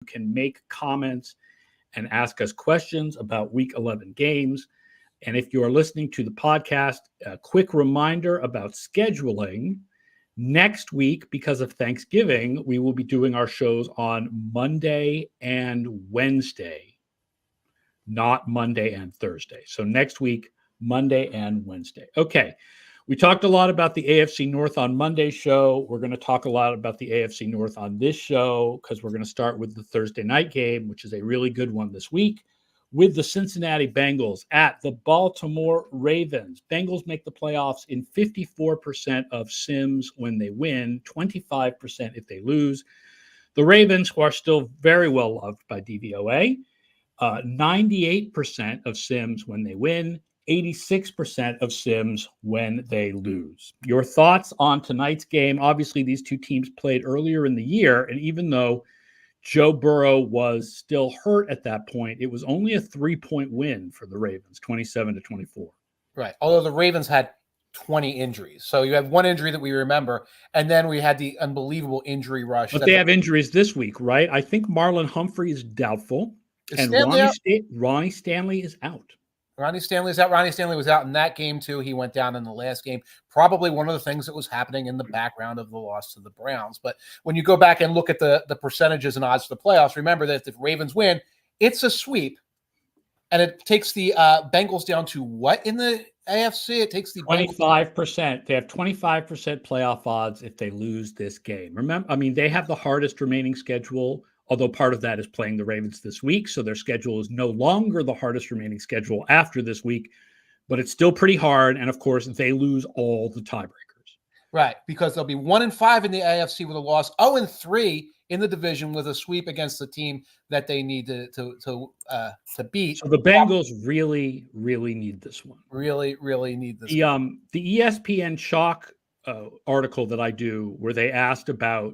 You can make comments and ask us questions about Week 11 games. And if you are listening to the podcast, a quick reminder about scheduling. Next week, because of Thanksgiving, we will be doing our shows on Monday and Wednesday, not Monday and Thursday. So next week, Monday and Wednesday. Okay. We talked a lot about the AFC North on Monday's show. We're going to talk a lot about the AFC North on this show because we're going to start with the Thursday night game, which is a really good one this week, with the Cincinnati Bengals at the Baltimore Ravens. Bengals make the playoffs in 54% of sims when they win, 25% if they lose. The Ravens, who are still very well loved by DVOA, 98% of sims when they win, 86% of sims when they lose. Your thoughts on tonight's game? Obviously, these two teams played earlier in the year, and even though Joe Burrow was still hurt at that point, it was only a 3-point win for the Ravens, 27-24. Right. Although the Ravens had 20 injuries. So you have one injury that we remember, and then we had the unbelievable injury rush. But they have injuries this week, right? I think Marlon Humphrey is doubtful, and Ronnie Stanley is out. Ronnie Stanley is out. Ronnie Stanley was out in that game, too. He went down in the last game. Probably one of the things that was happening in the background of the loss to the Browns. But when you go back and look at the percentages and odds for the playoffs, remember that if the Ravens win, it's a sweep. And it takes the Bengals down to what in the AFC? It takes the 25%. They have 25% playoff odds if they lose this game. Remember, I mean, they have the hardest remaining schedule, although part of that is playing the Ravens this week. So their schedule is no longer the hardest remaining schedule after this week, but it's still pretty hard. And of course, they lose all the tiebreakers. Right, because they'll be 1-5 in the AFC with a loss, 0-3 in the division with a sweep against the team that they need to beat. So the Bengals really, really need this one. Really, really need this one. The ESPN Chalk article that I do, where they asked about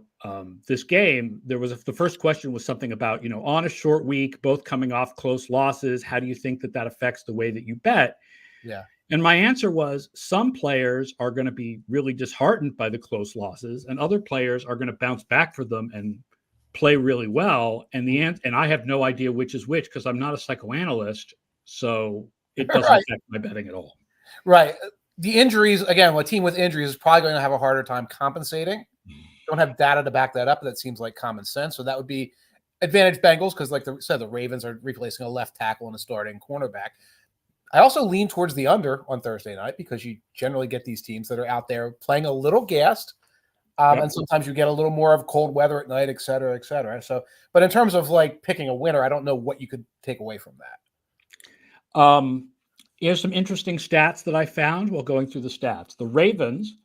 this game, the first question was something about, on a short week, both coming off close losses, how do you think that affects the way that you bet? Yeah. And my answer was some players are going to be really disheartened by the close losses, and other players are going to bounce back for them and play really well. And I have no idea which is which because I'm not a psychoanalyst, so it doesn't affect my betting at all. Right. The injuries, again, a team with injuries is probably going to have a harder time compensating. Don't have data to back that up, but that seems like common sense. So that would be advantage Bengals because, like I said, the Ravens are replacing a left tackle and a starting cornerback. I also lean towards the under on Thursday night because you generally get these teams that are out there playing a little gassed. And sometimes you get a little more of cold weather at night, et cetera, et cetera. So, but in terms of like picking a winner, I don't know what you could take away from that. Here's some interesting stats that I found while going through the stats. The Ravens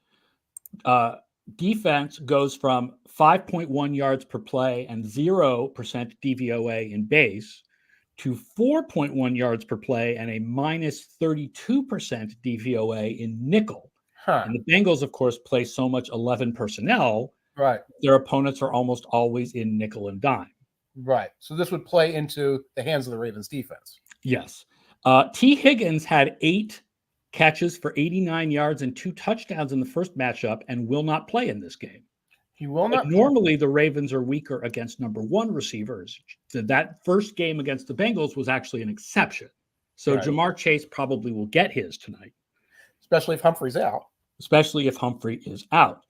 defense goes from 5.1 yards per play and 0% DVOA in base to 4.1 yards per play and a minus 32% DVOA in nickel. And the Bengals, of course, play so much 11 personnel. Right. Their opponents are almost always in nickel and dime. Right. So this would play into the hands of the Ravens defense. Yes. T. Higgins had 8 catches for 89 yards and 2 touchdowns in the first matchup and will not play in this game. He will not. Normally, the Ravens are weaker against number 1 receivers. So that first game against the Bengals was actually an exception. So Jamar Chase probably will get his tonight. Especially if Humphrey's out. Especially if Humphrey is out.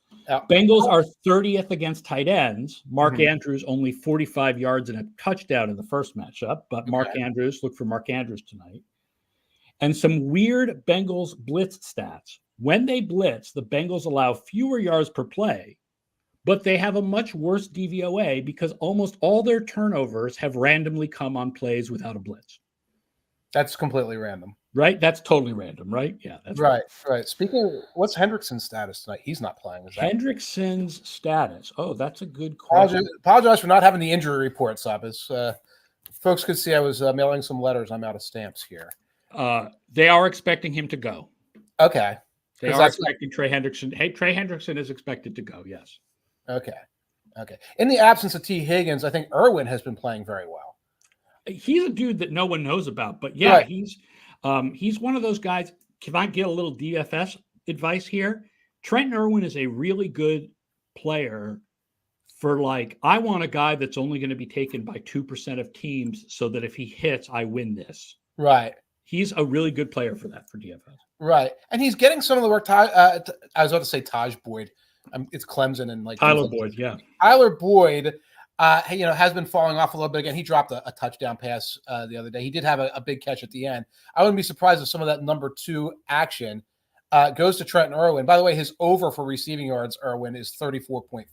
Bengals are 30th against tight ends. Mark Andrews only 45 yards and a touchdown in the first matchup, but look for Mark Andrews tonight. And some weird Bengals blitz stats. When they blitz, the Bengals allow fewer yards per play, but they have a much worse DVOA because almost all their turnovers have randomly come on plays without a blitz. That's completely random. Right? That's totally random, right? Yeah. That's right. Speaking of, what's Hendrickson's status tonight? He's not playing. Hendrickson's status. Oh, that's a good question. Apologize for not having the injury report, Sabas. Folks could see I was mailing some letters. I'm out of stamps here. They are expecting him to go. Okay. They are expecting Trey Hendrickson. Hey, Trey Hendrickson is expected to go, yes. Okay. In the absence of T. Higgins, I think Irwin has been playing very well. He's a dude that no one knows about, but yeah, he's one of those guys. Can I get a little DFS advice here? Trent Irwin is a really good player for like, I want a guy that's only going to be taken by 2% of teams so that if he hits, I win this. Right. He's a really good player for that for DFS. Right. And he's getting some of the work. I was about to say Taj Boyd. It's Clemson and like Tyler Boyd. Yeah. Tyler Boyd, has been falling off a little bit again. He dropped a touchdown pass the other day. He did have a big catch at the end. I wouldn't be surprised if some of that number 2 action goes to Trenton Irwin. By the way, his over for receiving yards, Irwin, is 34.5.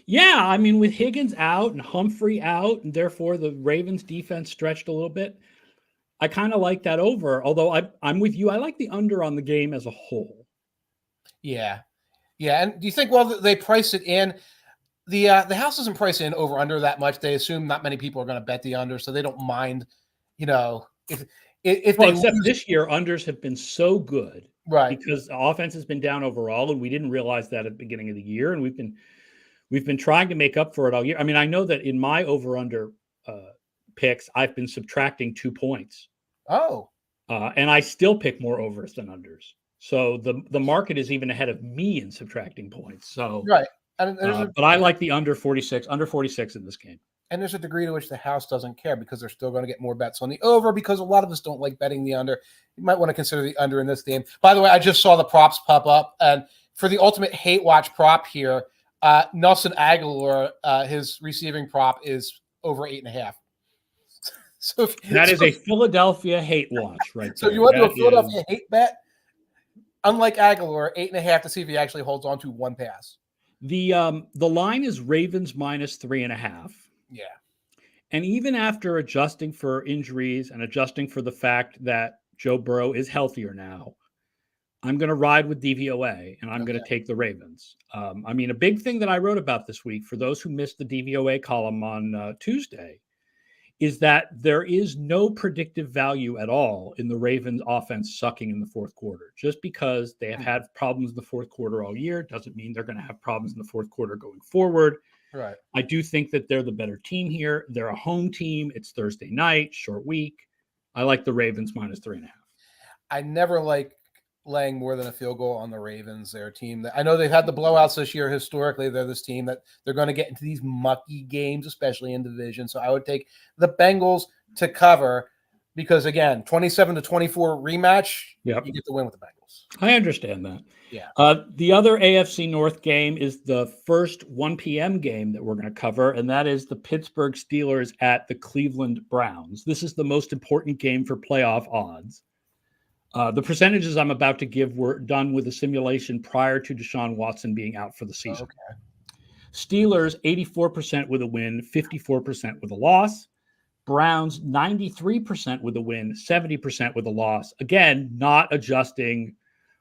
Yeah, I mean, with Higgins out and Humphrey out, and therefore the Ravens defense stretched a little bit, I kind of like that over, although I'm with you. I like the under on the game as a whole. Yeah. Yeah. And do you think, well, they price it in? The house doesn't price in over under that much. They assume not many people are going to bet the under, so they don't mind, if they except this year, unders have been so good, right? Because the offense has been down overall, and we didn't realize that at the beginning of the year, and we've been trying to make up for it all year. I mean, I know that in my over under picks, I've been subtracting 2 points. Oh, and I still pick more overs than unders. So the market is even ahead of me in subtracting points. So right. But I like the under 46 in this game. And there's a degree to which the house doesn't care because they're still going to get more bets on the over because a lot of us don't like betting the under. You might want to consider the under in this game. By the way, I just saw the props pop up. And for the ultimate hate watch prop here, Nelson Aguilar, his receiving prop is over 8.5. That is a Philadelphia hate watch, right? So you want to do a Philadelphia hate bet? Unlike Aguilar, 8.5 to see if he actually holds on to one pass. The line is Ravens minus 3.5. Yeah. And even after adjusting for injuries and adjusting for the fact that Joe Burrow is healthier now, I'm going to ride with DVOA and I'm going to take the Ravens. I mean, a big thing that I wrote about this week for those who missed the DVOA column on Tuesday is that there is no predictive value at all in the Ravens offense sucking in the fourth quarter. Just because they have had problems in the fourth quarter all year doesn't mean they're going to have problems in the fourth quarter going forward. Right. I do think that they're the better team here. They're a home team. It's Thursday night, short week. I like the Ravens minus 3.5. I never like laying more than a field goal on the Ravens. They're a team that I know they've had the blowouts this year. Historically, they're this team that they're going to get into these mucky games, especially in division. So I would take the Bengals to cover because, again, 27-24 rematch, Yep. You get the win with the Bengals. I understand that. Yeah. The other AFC North game is the first 1 p.m. game that we're going to cover, and that is the Pittsburgh Steelers at the Cleveland Browns. This is the most important game for playoff odds. The percentages I'm about to give were done with a simulation prior to Deshaun Watson being out for the season. Okay. Steelers, 84% with a win, 54% with a loss. Browns, 93% with a win, 70% with a loss. Again, not adjusting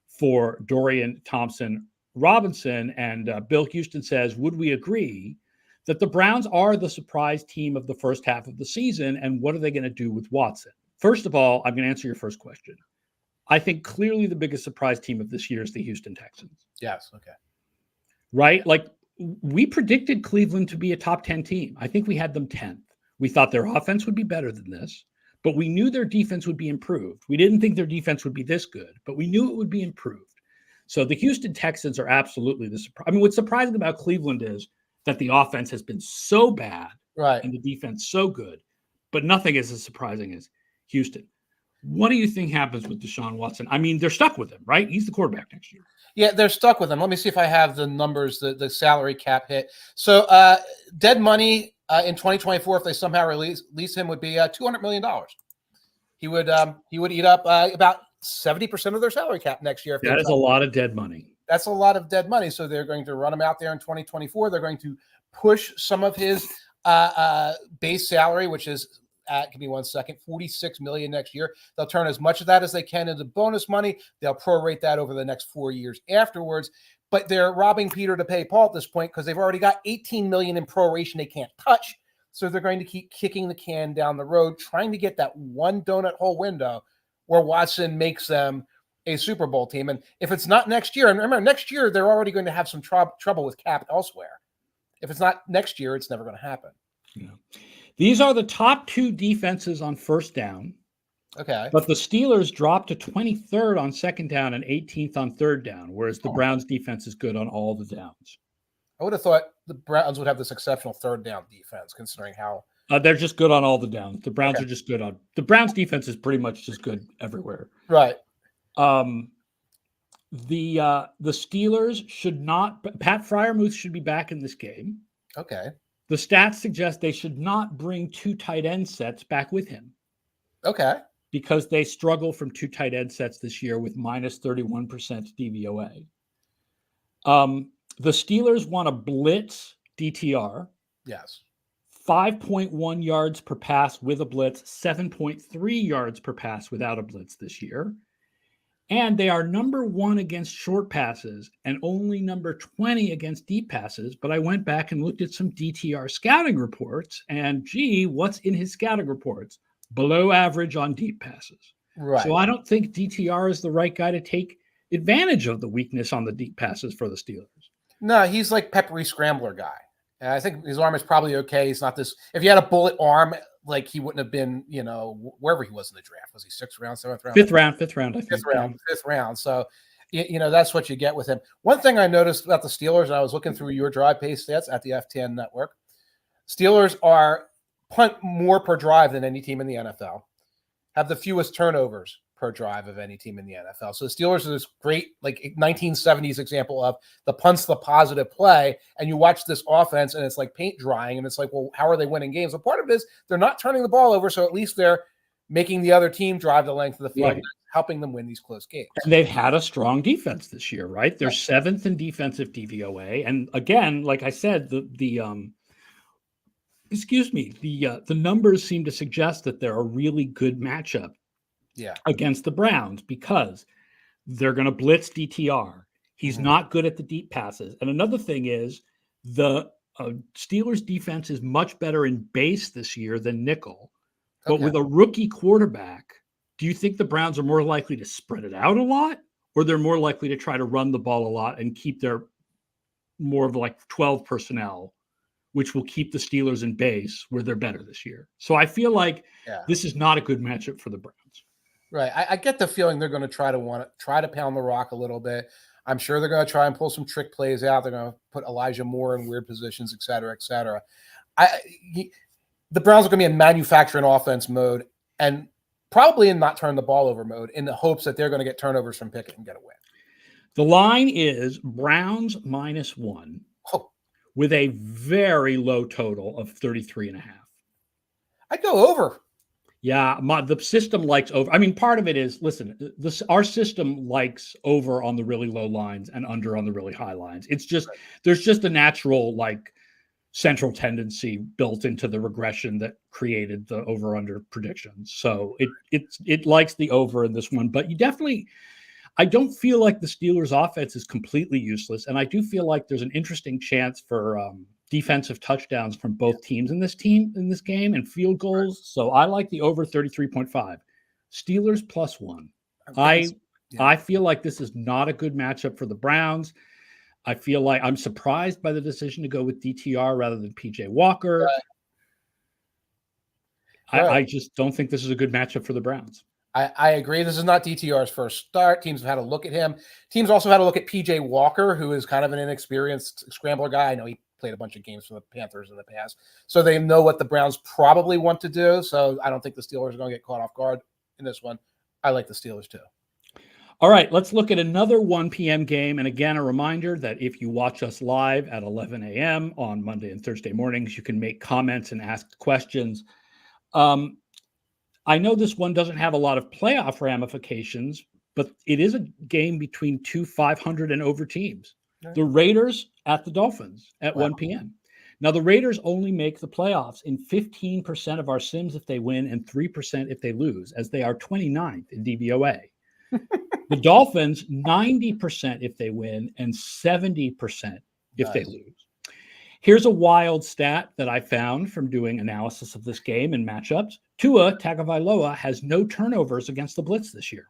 for Dorian Thompson-Robinson. And Bill Houston says, would we agree that the Browns are the surprise team of the first half of the season? And what are they going to do with Watson? First of all, I'm going to answer your first question. I think clearly the biggest surprise team of this year is the Houston Texans. Yes. Okay. Right? Like we predicted Cleveland to be a top 10 team. I think we had them 10th. We thought their offense would be better than this, but we knew their defense would be improved. We didn't think their defense would be this good, but we knew it would be improved. So the Houston Texans are absolutely the surprise. I mean, what's surprising about Cleveland is that the offense has been so bad, right, and the defense so good, but nothing is as surprising as Houston. What do you think happens with Deshaun Watson? I mean, they're stuck with him, right? He's the quarterback next year. Yeah, they're stuck with him. Let me see if I have the numbers, the salary cap hit. So dead money in 2024, if they somehow release him, would be $200 million. He would eat up about 70% of their salary cap next year. That is a lot of dead money. That's a lot of dead money. So they're going to run him out there in 2024. They're going to push some of his base salary, which is give me 1 second, $46 million next year. They'll turn as much of that as they can into bonus money. They'll prorate that over the next 4 years afterwards. But they're robbing Peter to pay Paul at this point because they've already got $18 million in proration they can't touch. So they're going to keep kicking the can down the road, trying to get that one donut hole window where Watson makes them a Super Bowl team. And if it's not next year, and remember, next year they're already going to have some trouble with cap elsewhere. If it's not next year, it's never going to happen. Yeah. These are the top two defenses on first down. Okay. But the Steelers dropped to 23rd on second down and 18th on third down, whereas the Browns defense is good on all the downs. I would have thought the Browns would have this exceptional third down defense, considering how They're just good on all the downs. The Browns Okay. are just good on the Browns defense is pretty much just good everywhere. right. The Steelers should not. Pat Freiermuth should be back in this game. Okay. The stats suggest they should not bring 2 tight end sets back with him Okay. because they struggle from 2 tight end sets this year with minus 31% DVOA. The Steelers want to blitz DTR. Yes. 5.1 yards per pass with a blitz, 7.3 yards per pass without a blitz this year. And they are number 1 against short passes and only number 20 against deep passes. But I went back and looked at some DTR scouting reports, and gee, what's in his scouting reports? Below average on deep passes. Right. So I don't think DTR is the right guy to take advantage of the weakness on the deep passes for the Steelers. No, he's like peppery scrambler guy. And I think his arm is probably okay. He's not this. If he had a bullet arm, like he wouldn't have been, wherever he was in the draft. Was he 6th round, 7th round? Fifth round, I think. Fifth round. So, that's what you get with him. One thing I noticed about the Steelers, and I was looking through your drive pace stats at the FTN network, Steelers are punt more per drive than any team in the NFL, have the fewest turnovers per drive of any team in the NFL. So the Steelers are this great, like 1970s example of the punt's the positive play. And you watch this offense and it's like paint drying. And it's like, well, how are they winning games? Well, part of it is they're not turning the ball over. So at least they're making the other team drive the length of the field, right, helping them win these close games. And they've had a strong defense this year, right? They're 7th in defensive DVOA. And again, like I said, the numbers seem to suggest that they're a really good matchup against the Browns because they're going to blitz DTR. He's not good at the deep passes. And another thing is the Steelers defense is much better in base this year than nickel. But with a rookie quarterback, do you think the Browns are more likely to spread it out a lot, or they're more likely to try to run the ball a lot and keep their more of like 12 personnel, which will keep the Steelers in base where they're better this year? So I feel like this is not a good matchup for the Browns. Right. I get the feeling they're going to try to pound the rock a little bit. I'm sure they're going to try and pull some trick plays out. They're going to put Elijah Moore in weird positions, et cetera, et cetera. The Browns are going to be in manufacturing offense mode and probably in not turn the ball over mode in the hopes that they're going to get turnovers from Pickett and get a win. The line is Browns -1 with a very low total of 33.5. I'd go over. Yeah, the system likes over. I mean, part of it is, listen, our system likes over on the really low lines and under on the really high lines. It's just, there's just a natural, like, central tendency built into the regression that created the over-under predictions. So it likes the over in this one. But I don't feel like the Steelers' offense is completely useless. And I do feel like there's an interesting chance for defensive touchdowns from both teams in this game and field goals. So I like the over 33.5. Steelers +1. I feel like this is not a good matchup for the Browns. I feel like I'm surprised by the decision to go with DTR rather than PJ Walker. I just don't think this is a good matchup for the Browns. I agree. This is not DTR's first start. Teams have had a look at him. Teams also had a look at PJ Walker, who is kind of an inexperienced scrambler guy. I know he played a bunch of games for the Panthers in the past. So they know what the Browns probably want to do. So I don't think the Steelers are going to get caught off guard in this one. I like the Steelers too. All right, let's look at another 1 p.m. game. And again, a reminder that if you watch us live at 11 a.m. on Monday and Thursday mornings, you can make comments and ask questions. I know this one doesn't have a lot of playoff ramifications, but it is a game between 2 500 and over teams. The Raiders at the Dolphins at 1 p.m. Now, the Raiders only make the playoffs in 15% of our sims if they win and 3% if they lose, as they are 29th in DVOA. The Dolphins, 90% if they win and 70% if they lose. Here's a wild stat that I found from doing analysis of this game and matchups. Tua Tagovailoa has no turnovers against the blitz this year.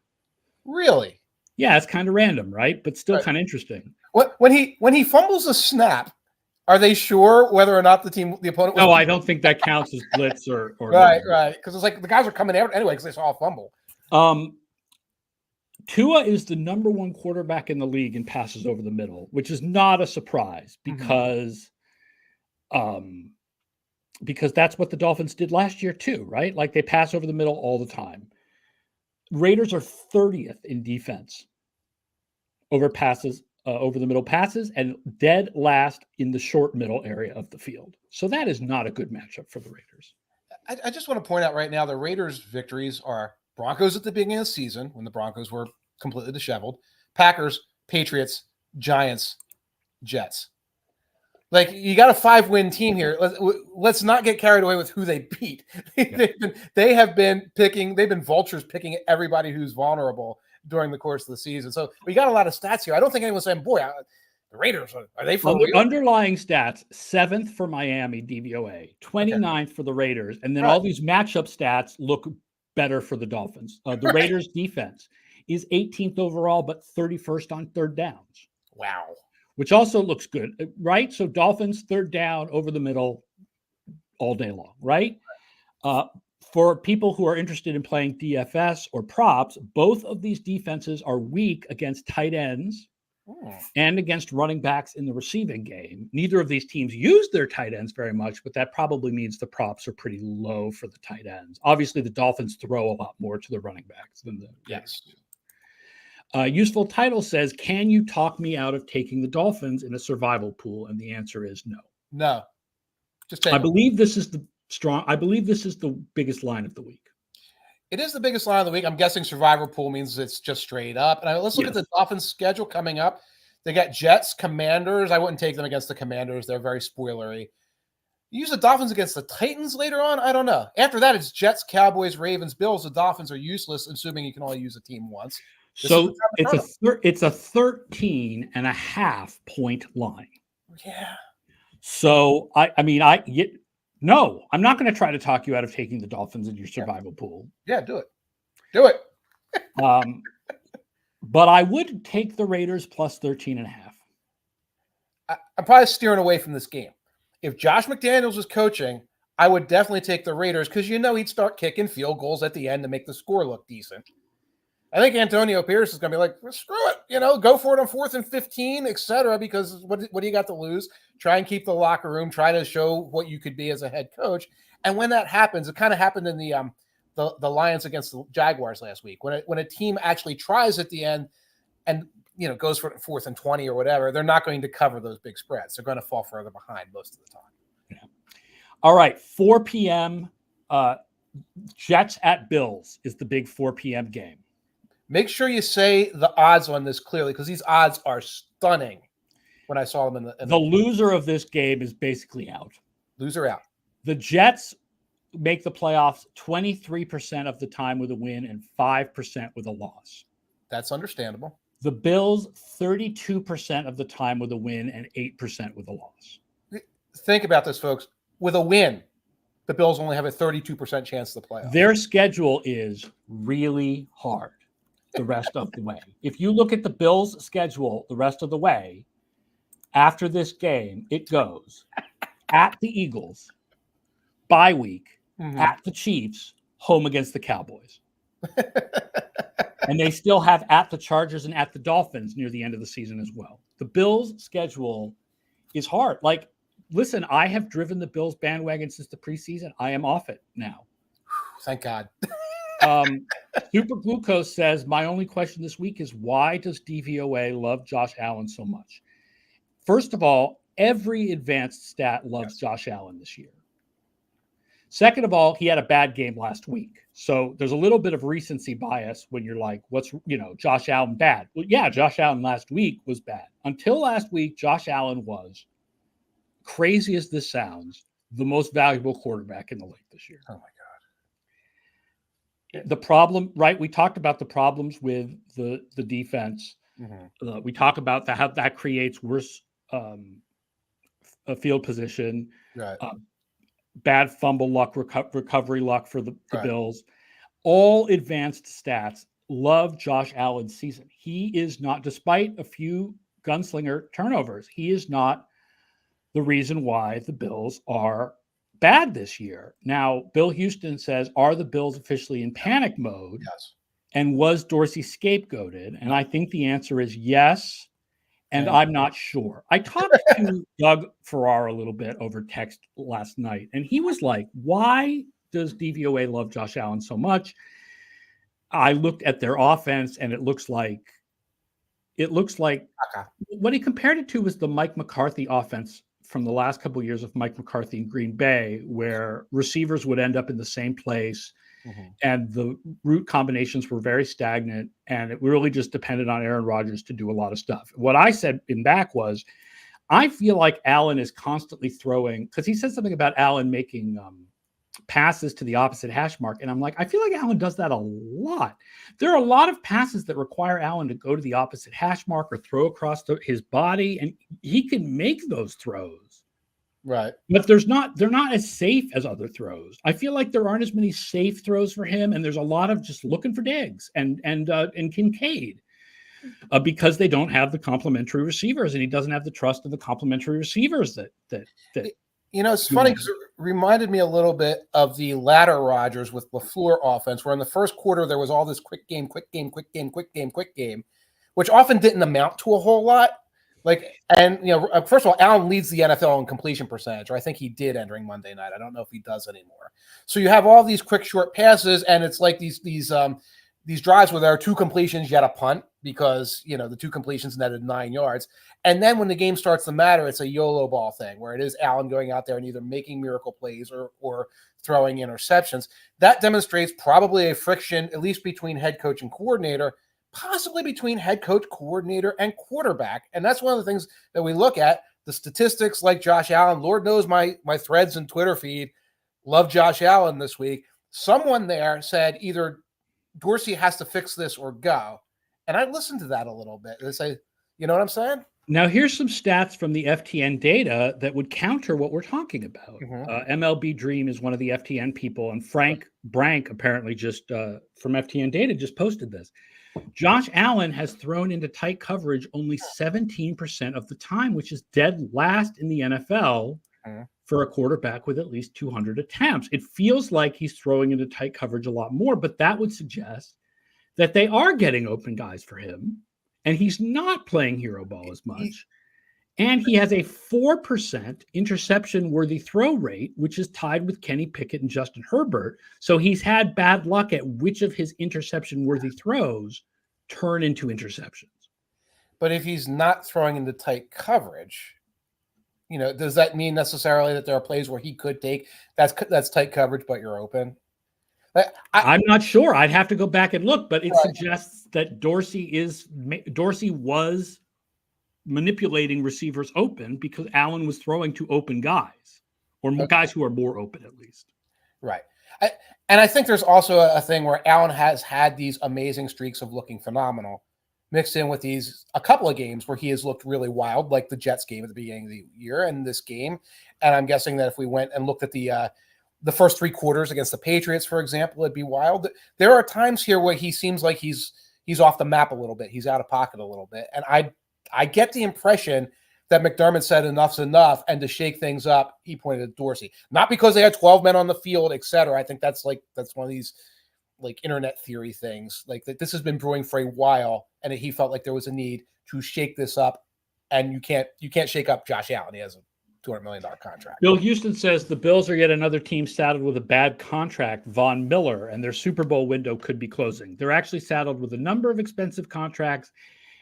Really? Yeah, it's kind of random, right? But still kind of interesting. When he fumbles a snap, are they sure whether or not the opponent? No, I don't think that counts as blitz or right, because it's like the guys are coming out anyway because they saw a fumble. Tua is the number one quarterback in the league in passes over the middle, which is not a surprise because that's what the Dolphins did last year too, right? Like they pass over the middle all the time. Raiders are 30th in defense over passes, over the middle passes, and dead last in the short middle area of the field. So that is not a good matchup for the Raiders. I just want to point out right now the Raiders' victories are Broncos at the beginning of the season when the Broncos were completely disheveled, Packers, Patriots, Giants, Jets. Like, you got a 5-win team here. Let's not get carried away with who they beat. Yeah. They've been vultures picking everybody who's vulnerable during the course of the season. So we got a lot of stats here. I don't think anyone's saying, boy, the Raiders, are they for real? Underlying stats, 7th for Miami DVOA, 29th for the Raiders. And then all these matchup stats look better for the Dolphins. The Raiders defense is 18th overall, but 31st on third downs. Wow. Which also looks good, right? So Dolphins third down over the middle all day long, right? For people who are interested in playing DFS or props, both of these defenses are weak against tight ends and against running backs in the receiving game. Neither of these teams use their tight ends very much, but that probably means the props are pretty low for the tight ends. Obviously, the Dolphins throw a lot more to the running backs than the Raiders do. Useful Title says, can you talk me out of taking the Dolphins in a survival pool? And the answer is no. No. Just take I believe this is the biggest line of the week. It is the biggest line of the week. I'm guessing survival pool means it's just straight up. And let's look at the Dolphins schedule coming up. They got Jets, Commanders. I wouldn't take them against the Commanders. They're very spoilery. Use the Dolphins against the Titans later on? I don't know. After that, it's Jets, Cowboys, Ravens, Bills. The Dolphins are useless, assuming you can only use a team once. So it's a 13.5 point line. Yeah. So no, I'm not going to try to talk you out of taking the Dolphins in your survival pool. Yeah, do it. Do it. But I would take the Raiders plus 13.5. I'm probably steering away from this game. If Josh McDaniels was coaching, I would definitely take the Raiders because he'd start kicking field goals at the end to make the score look decent. I think Antonio Pierce is going to be like, well, screw it, go for it on 4th and 15, etc. Because what do you got to lose? Try and keep the locker room. Try to show what you could be as a head coach. And when that happens, it kind of happened in the Lions against the Jaguars last week. When a team actually tries at the end and goes for 4th and 20 or whatever, they're not going to cover those big spreads. They're going to fall further behind most of the time. Yeah. All right, 4 p.m. Jets at Bills is the big 4 p.m. game. Make sure you say the odds on this clearly because these odds are stunning when I saw them in the loser of this game is basically out. Loser out. The Jets make the playoffs 23% of the time with a win and 5% with a loss. That's understandable. The Bills 32% of the time with a win and 8% with a loss. Think about this, folks. With a win, the Bills only have a 32% chance of the playoffs. Their schedule is really hard the rest of the way. If you look at the Bills' schedule the rest of the way, after this game, it goes at the Eagles, bye week, at the Chiefs, home against the Cowboys. And they still have at the Chargers and at the Dolphins near the end of the season as well. The Bills' schedule is hard. Like, listen, I have driven the Bills bandwagon since the preseason. I am off it now. Thank God. Super Glucose says, my only question this week is why does DVOA love Josh Allen so much? First of all, every advanced stat loves Josh Allen this year. Second of all, he had a bad game last week. So there's a little bit of recency bias when you're like, Josh Allen bad? Well, yeah, Josh Allen last week was bad. Until last week, Josh Allen was, crazy as this sounds, the most valuable quarterback in the league this year. Oh, my God. The problem, right? We talked about the problems with the defense. We talk about how that creates worse field position, right. Bad fumble luck, recovery luck for the Bills. All advanced stats love Josh Allen's season. He is not, despite a few gunslinger turnovers, he is not the reason why the Bills are bad this year. Now, Bill Houston says, are the Bills officially in panic mode? Yes. And was Dorsey scapegoated? And I think the answer is yes. And Okay. I'm not sure. I talked to Doug Farrar a little bit over text last night, and he was like, why does DVOA love Josh Allen so much? I looked at their offense, and it looks like what he compared it to was the Mike McCarthy offense from the last couple of years of Mike McCarthy in Green Bay, where receivers would end up in the same place. And the route combinations were very stagnant, and it really just depended on Aaron Rodgers to do a lot of stuff. What I said in back was, I feel like Allen is constantly throwing, because he said something about Allen making passes to the opposite hash mark. And I'm like, I feel like Allen does that a lot. There are a lot of passes that require Allen to go to the opposite hash mark or throw across his body, and he can make those throws. Right. But they're not as safe as other throws. I feel like there aren't as many safe throws for him, and there's a lot of just looking for Diggs and Kincaid because they don't have the complementary receivers, and he doesn't have the trust of the complementary receivers that it's funny because it reminded me a little bit of the latter Rodgers with LaFleur offense, where in the first quarter there was all this quick game, which often didn't amount to a whole lot. First of all, Allen leads the NFL in completion percentage, or I think he did entering Monday night. I don't know if he does anymore. So you have all these quick, short passes, and it's like these drives where there are two completions, yet a punt, because the two completions netted 9 yards. And then when the game starts to matter, it's a YOLO ball thing, where it is Allen going out there and either making miracle plays or throwing interceptions. That demonstrates probably a friction, at least between head coach and coordinator, possibly between head coach, coordinator, and quarterback. And that's one of the things that we look at. The statistics, like Josh Allen, Lord knows my threads and Twitter feed love Josh Allen this week. Someone there said either Dorsey has to fix this or go. And I listened to that a little bit. They say, you know what I'm saying? Now, here's some stats from the FTN data that would counter what we're talking about. MLB Dream is one of the FTN people, and Frank Brank apparently just from FTN data just posted this. Josh Allen has thrown into tight coverage only 17% of the time, which is dead last in the NFL for a quarterback with at least 200 attempts. It feels like he's throwing into tight coverage a lot more, but that would suggest that they are getting open guys for him, and he's not playing hero ball as much. And he has a 4% interception-worthy throw rate, which is tied with Kenny Pickett and Justin Herbert. So he's had bad luck at which of his interception-worthy throws turn into interceptions. But if he's not throwing into tight coverage, does that mean necessarily that there are plays where he could take that's tight coverage, but you're open? I'm not sure. I'd have to go back and look, but it suggests that Dorsey was manipulating receivers open because Allen was throwing to open guys, or guys who are more open at least. Right. And I think there's also a thing where Allen has had these amazing streaks of looking phenomenal mixed in with a couple of games where he has looked really wild, like the Jets game at the beginning of the year and this game. And I'm guessing that if we went and looked at the first 3 quarters against the Patriots, for example, it'd be wild. There are times here where he seems like he's off the map a little bit. He's out of pocket a little bit. And I get the impression that McDermott said enough's enough, and to shake things up, he pointed at Dorsey. Not because they had 12 men on the field, et cetera. I think that's one of these internet theory things. That this has been brewing for a while, and he felt like there was a need to shake this up. And you can't shake up Josh Allen. He has a $200 million contract. Bill Houston says the Bills are yet another team saddled with a bad contract, Von Miller, and their Super Bowl window could be closing. They're actually saddled with a number of expensive contracts.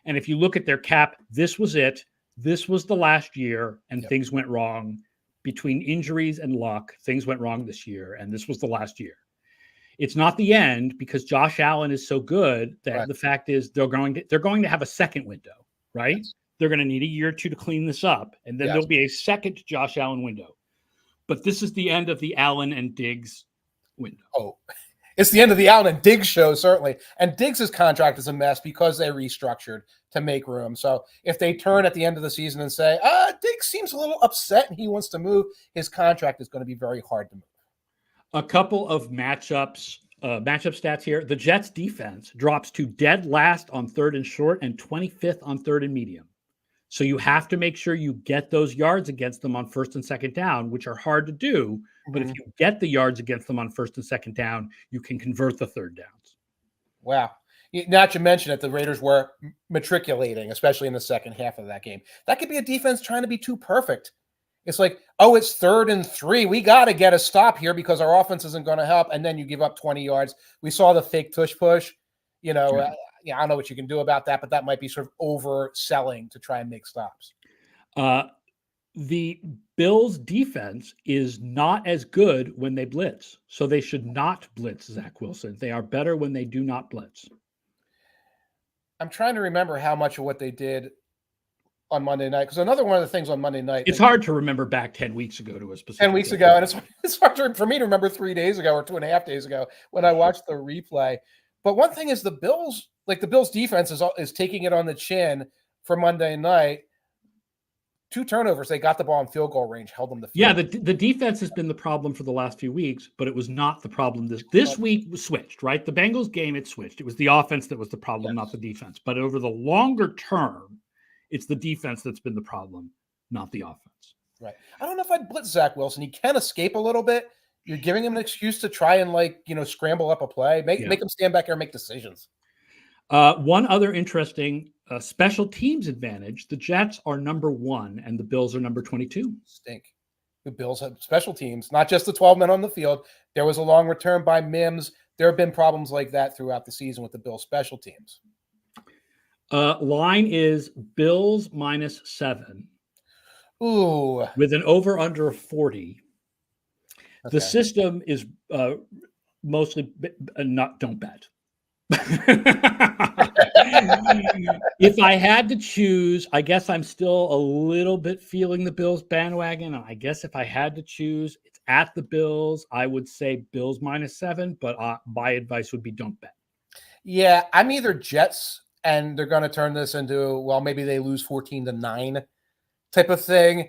And if you look at their cap, this was it. This was the last year, and things went wrong. Between injuries and luck, things went wrong this year, and this was the last year. It's not the end because Josh Allen is so good that the fact is they're going to have a second window, right? Yes. They're going to need a year or two to clean this up, and then there'll be a second Josh Allen window. But this is the end of the Allen and Diggs window. Oh, it's the end of the Allen and Diggs show, certainly. And Diggs' contract is a mess because they restructured to make room. So if they turn at the end of the season and say, Diggs seems a little upset and he wants to move, his contract is going to be very hard to move. A couple of matchup stats here. The Jets defense drops to dead last on 3rd and short and 25th on 3rd and medium. So you have to make sure you get those yards against them on 1st and 2nd down, which are hard to do. But if you get the yards against them on 1st and 2nd down, you can convert the 3rd downs. Wow. Not to mention that the Raiders were matriculating, especially in the second half of that game. That could be a defense trying to be too perfect. It's like, oh, it's 3rd and 3. We got to get a stop here because our offense isn't going to help. And then you give up 20 yards. We saw the fake tush push. I don't know what you can do about that, but that might be sort of overselling to try and make stops. The Bills' defense is not as good when they blitz. So they should not blitz Zach Wilson. They are better when they do not blitz. I'm trying to remember how much of what they did on Monday night, because another one of the things on Monday night, it's hard to remember back 10 weeks ago to a specific 10 weeks ago, and it's hard for me to remember 3 days ago or 2.5 days ago when I watched the replay. But one thing is the Bills defense is taking it on the chin for Monday night. 2 turnovers, they got the ball in field goal range, held them to field. Yeah, the defense has been the problem for the last few weeks, but it was not the problem this week. Was switched, right? The Bengals game, it switched. It was the offense that was the problem, not the defense. But over the longer term, it's the defense that's been the problem, not the offense. Right. I don't know if I'd blitz Zach Wilson. He can escape a little bit. You're giving him an excuse to try and scramble up a play, make him stand back there and make decisions. One other interesting special teams advantage: the Jets are number 1 and the Bills are number 22. Stink. The Bills have special teams, not just the 12 men on the field. There was a long return by Mims. There have been problems like that throughout the season with the Bills special teams. Line is Bills -7. Ooh. With an over-under of 40. Okay. The system is mostly don't bet. If I had to choose, I guess I'm still a little bit feeling the Bills bandwagon. I guess if I had to choose, it's at the Bills. I would say Bills -7, but my advice would be don't bet. Yeah, I'm either Jets and they're going to turn this into, well, maybe they lose 14-9 type of thing,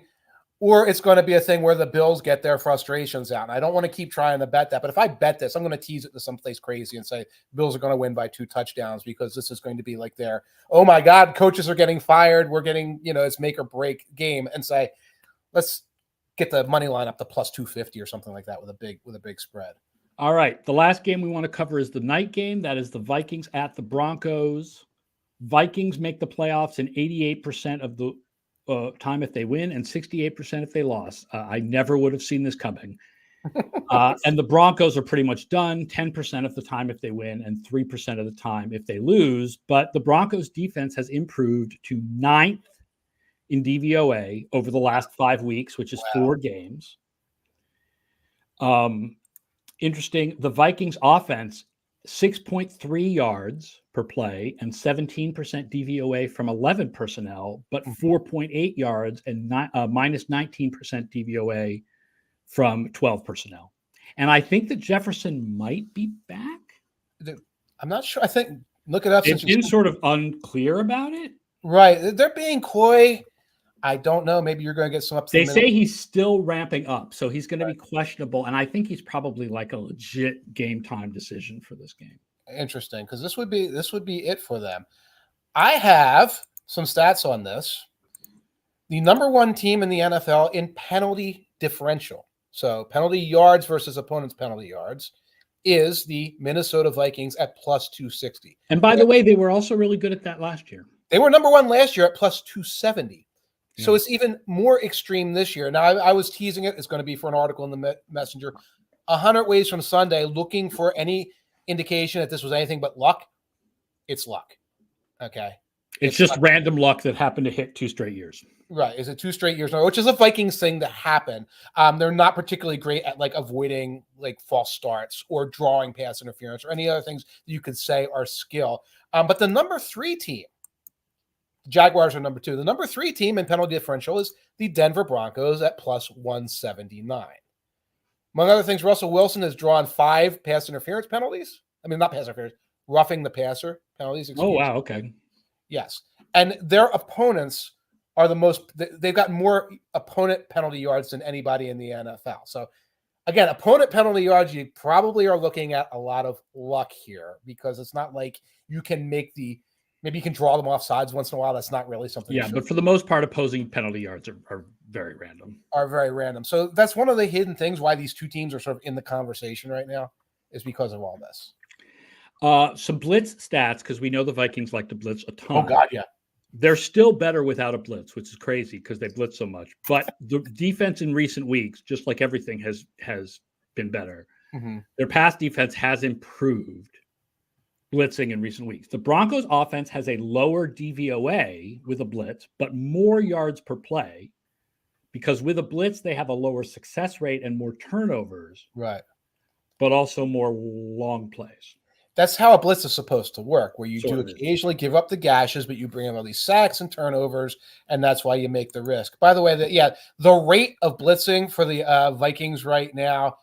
or it's going to be a thing where the Bills get their frustrations out. And I don't want to keep trying to bet that, but if I bet this, I'm going to tease it to someplace crazy and say Bills are going to win by 2 touchdowns because this is going to be like their, oh my God, coaches are getting fired. We're getting, it's make or break game, and say, let's get the money line up to +250 or something like that with a big spread. All right. The last game we want to cover is the night game. That is the Vikings at the Broncos. Vikings make the playoffs in 88% of the time if they win and 68% if they lost. I never would have seen this coming. And the Broncos are pretty much done 10% of the time if they win and 3% of the time if they lose. But the Broncos defense has improved to 9th in DVOA over the last 5 weeks, which is 4 games. Interesting. The Vikings offense, 6.3 yards per play and 17% DVOA from 11 personnel, but 4.8 yards and minus 19% DVOA from 12 personnel. And I think that Jefferson might be back. I'm not sure. I think look it up. It's been sort of unclear about it. Right. They're being coy. I don't know. Maybe you're going to get some up. They say he's still ramping up, so he's going to be questionable. And I think he's probably like a legit game time decision for this game. Interesting, because this would be it for them. I have some stats on this. The number 1 team in the NFL in penalty differential, so penalty yards versus opponents' penalty yards, is the Minnesota Vikings at +260. And by the way, they were also really good at that last year. They were number 1 last year at +270. Yeah. So it's even more extreme this year. Now, I was teasing it. It's going to be for an article in the Messenger. 100 Ways from Sunday, looking for any indication that this was anything but luck. It's luck. Okay. It's just luck. Random luck that happened to hit 2 straight years. Right. Is it 2 straight years? Which is a Vikings thing to happen. They're not particularly great at avoiding false starts or drawing pass interference or any other things that you could say are skill. But the number 3 team, the Jaguars are number 2. The number 3 team in penalty differential is the Denver Broncos at +179. Among other things, Russell Wilson has drawn 5 pass interference penalties. I mean, not pass interference, roughing the passer penalties. Oh, wow. Okay. Yes. And their opponents are they've got more opponent penalty yards than anybody in the NFL. So, again, opponent penalty yards, you probably are looking at a lot of luck here because it's not like you can maybe you can draw them off sides once in a while. That's not really something. Yeah, but for the most part, opposing penalty yards are very random. So that's one of the hidden things why these 2 teams are sort of in the conversation right now is because of all this. Some blitz stats, because we know the Vikings like to blitz a ton. Oh God, yeah. They're still better without a blitz, which is crazy because they blitz so much. But the defense in recent weeks, just like everything, has been better. Mm-hmm. Their pass defense has improved blitzing in recent weeks. The Broncos offense has a lower DVOA with a blitz, but more yards per play because with a blitz, they have a lower success rate and more turnovers, Right. but also more long plays. That's how a blitz is supposed to work, where you So do it is. occasionally give up the gashes, but you bring in all these sacks and turnovers, and that's why you make the risk. By the way, the rate of blitzing for the Vikings right now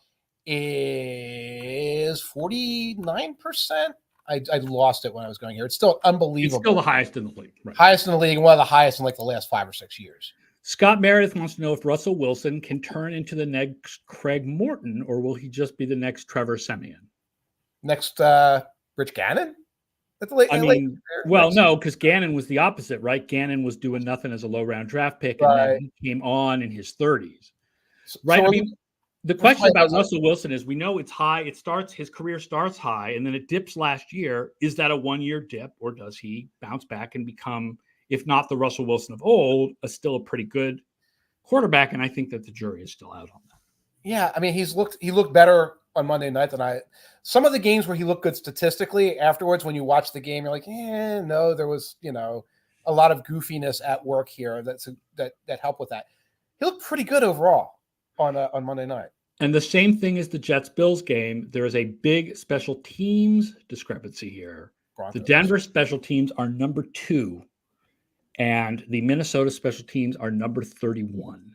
is 49%. I lost it when I was going here. It's still unbelievable. It's still the highest in the league. Right. Highest in the league, and one of the highest in like the last 5 or 6 years. Scott Meredith wants to know if Russell Wilson can turn into the next Craig Morton, or will he just be the next Trevor Siemian? Next, Rich Gannon? No, because Gannon was the opposite, right? Gannon was doing nothing as a low-round draft pick, and then he came on in his 30s. Right? So the question about Russell Wilson is we know it's high. His career starts high, and then it dips last year. Is that a one-year dip, or does he bounce back and become, if not the Russell Wilson of old, still a pretty good quarterback? And I think that the jury is still out on that. Yeah, I mean, he looked better on Monday night than some of the games where he looked good statistically. Afterwards, when you watch the game, you're like, no, there was, a lot of goofiness at work here that helped with that. He looked pretty good overall on Monday night. And the same thing as the Jets-Bills game. There is a big special teams discrepancy here. Broncos. The Denver special teams are number 2, and the Minnesota special teams are number 31.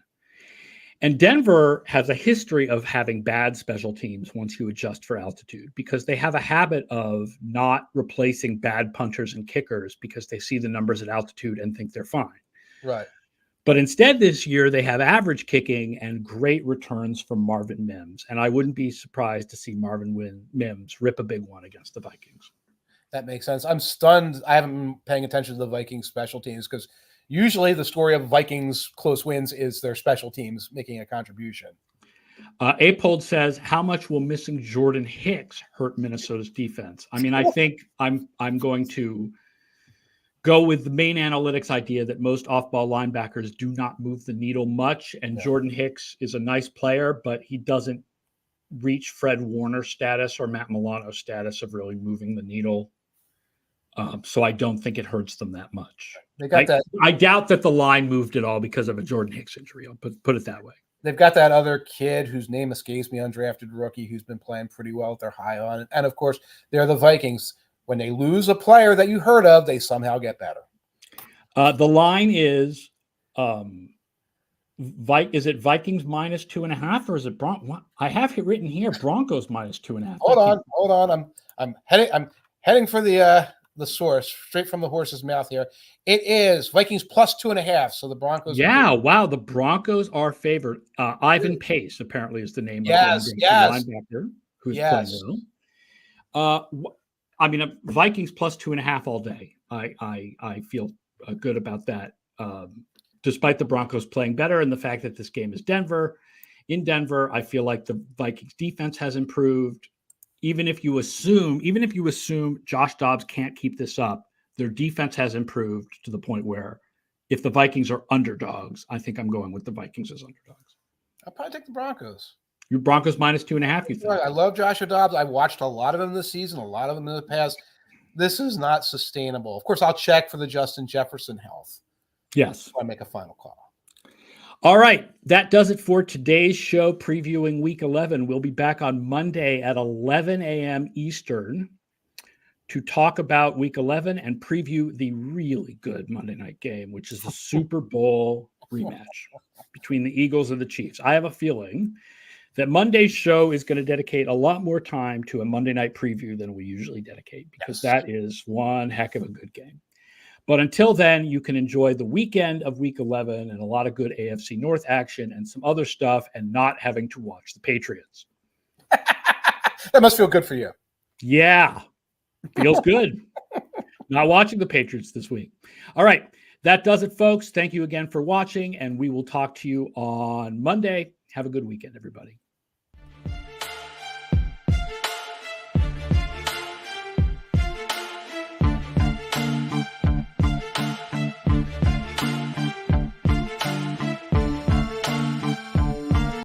And Denver has a history of having bad special teams once you adjust for altitude, because they have a habit of not replacing bad punters and kickers because they see the numbers at altitude and think they're fine. Right. But instead this year, they have average kicking and great returns from Marvin Mims. And I wouldn't be surprised to see Marvin Mims rip a big one against the Vikings. That makes sense. I'm stunned. I haven't been paying attention to the Vikings special teams because usually the story of Vikings close wins is their special teams making a contribution. Apold says, how much will missing Jordan Hicks hurt Minnesota's defense? I mean, I think I'm going to go with the main analytics idea that most off-ball linebackers do not move the needle much. And Jordan Hicks is a nice player, but he doesn't reach Fred Warner status or Matt Milano status of really moving the needle. So I don't think it hurts them that much. I doubt that the line moved at all because of a Jordan Hicks injury. I'll put it that way. They've got that other kid whose name escapes me, undrafted rookie, who's been playing pretty well. They're high on it. And, of course, they're the Vikings. When they lose a player that you heard of, they somehow get better. The line is is it Vikings minus 2.5 or is it I have it written here Broncos minus 2.5. Hold on. I'm heading for the source straight from the horse's mouth here. It is Vikings plus 2.5. So the Broncos. Yeah, wow. The Broncos are favored. Ivan Pace apparently is the name of the linebacker who's playing well. I mean, Vikings plus 2.5 all day. I feel good about that. Despite the Broncos playing better and the fact that this game is Denver. In Denver, I feel like the Vikings defense has improved. Even if you assume Josh Dobbs can't keep this up, their defense has improved to the point where if the Vikings are underdogs, I think I'm going with the Vikings as underdogs. I'll probably take the Broncos. Your Broncos minus 2.5, you think? I love Joshua Dobbs. I watched a lot of them this season, a lot of them in the past. This is not sustainable. Of course, I'll check for the Justin Jefferson health. Yes. Before I make a final call. All right. That does it for today's show previewing Week 11. We'll be back on Monday at 11 a.m. Eastern to talk about Week 11 and preview the really good Monday night game, which is the Super Bowl rematch between the Eagles and the Chiefs. I have a feeling that Monday's show is going to dedicate a lot more time to a Monday night preview than we usually dedicate because that is one heck of a good game. But until then, you can enjoy the weekend of Week 11 and a lot of good AFC North action and some other stuff and not having to watch the Patriots. That must feel good for you. Yeah, feels good. Not watching the Patriots this week. All right, that does it, folks. Thank you again for watching, and we will talk to you on Monday. Have a good weekend, everybody.